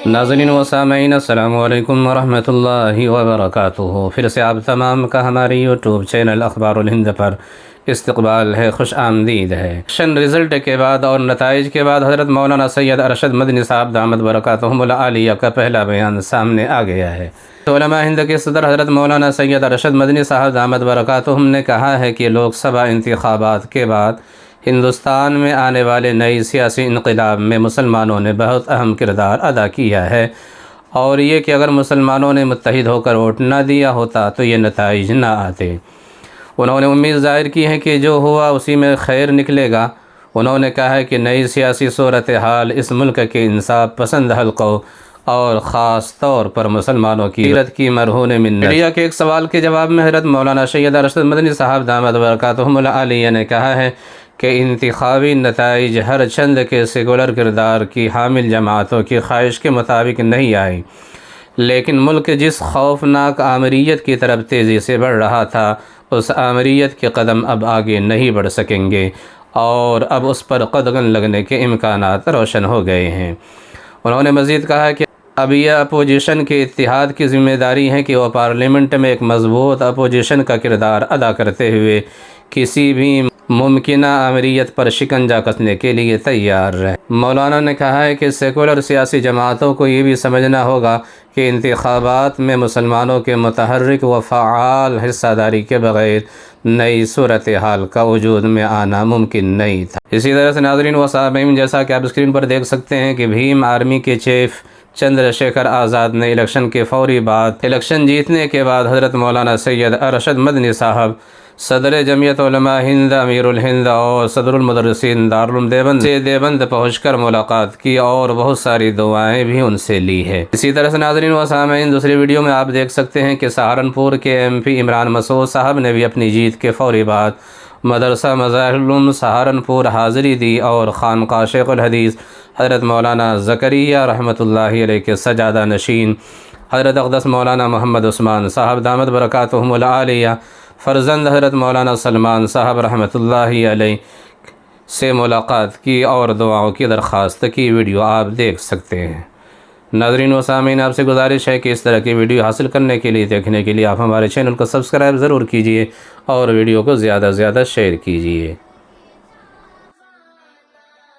ناظرین و سامعین السلام علیکم ورحمۃ اللہ وبرکاتہ۔ پھر سے آپ تمام کا ہمارے یوٹیوب چینل اخبار الہند پر استقبال ہے، خوش آمدید ہے۔ الیکشن رزلٹ کے بعد اور نتائج کے بعد حضرت مولانا سید ارشد مدنی صاحب دامت برکاتہم العالیہ کا پہلا بیان سامنے آ گیا ہے۔ علماء ہند کے صدر حضرت مولانا سید ارشد مدنی صاحب دامت برکاتہم نے کہا ہے کہ لوک سبھا انتخابات کے بعد ہندوستان میں آنے والے نئی سیاسی انقلاب میں مسلمانوں نے بہت اہم کردار ادا کیا ہے، اور یہ کہ اگر مسلمانوں نے متحد ہو کر ووٹ نہ دیا ہوتا تو یہ نتائج نہ آتے۔ انہوں نے امید ظاہر کی ہے کہ جو ہوا اسی میں خیر نکلے گا۔ انہوں نے کہا ہے کہ نئی سیاسی صورتحال اس ملک کے انصاف پسند حلقوں اور خاص طور پر مسلمانوں کی عزت کی مرہون منت۔ میڈیا کے ایک سوال کے جواب میں حضرت مولانا سید ارشد مدنی صاحب دامت برکاتہم العالیہ نے کہا ہے کہ انتخابی نتائج ہر چند کے سیکولر کردار کی حامل جماعتوں کی خواہش کے مطابق نہیں آئی، لیکن ملک جس خوفناک آمریت کی طرف تیزی سے بڑھ رہا تھا اس آمریت کے قدم اب آگے نہیں بڑھ سکیں گے، اور اب اس پر قدغن لگنے کے امکانات روشن ہو گئے ہیں۔ انہوں نے مزید کہا کہ اب یہ اپوزیشن کے اتحاد کی ذمہ داری ہے کہ وہ پارلیمنٹ میں ایک مضبوط اپوزیشن کا کردار ادا کرتے ہوئے کسی بھی ممکنہ آمریت پر شکنجہ کسنے کے لیے تیار رہے۔ مولانا نے کہا ہے کہ سیکولر سیاسی جماعتوں کو یہ بھی سمجھنا ہوگا کہ انتخابات میں مسلمانوں کے متحرک و فعال حصہ داری کے بغیر نئی صورتحال کا وجود میں آنا ممکن نہیں تھا۔ اسی طرح سے ناظرین و سامعین، جیسا کہ آپ اسکرین پر دیکھ سکتے ہیں کہ بھیم آرمی کے چیف چندر شیکھر آزاد نے الیکشن کے فوری بعد الیکشن جیتنے کے بعد حضرت مولانا سید ارشد مدنی صاحب، صدر جمعیت علماء ہند امیر الہند اور صدر المدرسین دارالعلوم دیوبند سے دیوبند پہنچ کر ملاقات کی اور بہت ساری دعائیں بھی ان سے لی ہے۔ اسی طرح سے ناظرین و سامعین، دوسری ویڈیو میں آپ دیکھ سکتے ہیں کہ سہارنپور کے ایم پی عمران مسعود صاحب نے بھی اپنی جیت کے فوری بعد مدرسہ مظاہر العلوم سہارنپور حاضری دی اور خانقاہ شیخ الحدیث حضرت مولانا زکریا رحمۃ اللہ علیہ کے سجادہ نشین حضرت اقدس مولانا محمد عثمان صاحب دامت برکاتہم العالیہ فرزند حضرت مولانا سلمان صاحب رحمۃ اللہ علیہ سے ملاقات کی اور دعاؤں کی درخواست کی ویڈیو آپ دیکھ سکتے ہیں۔ ناظرین و سامعین، آپ سے گزارش ہے کہ اس طرح کی ویڈیو حاصل کرنے کے لیے، دیکھنے کے لیے آپ ہمارے چینل کو سبسکرائب ضرور کیجئے اور ویڈیو کو زیادہ سے زیادہ شیئر کیجئے۔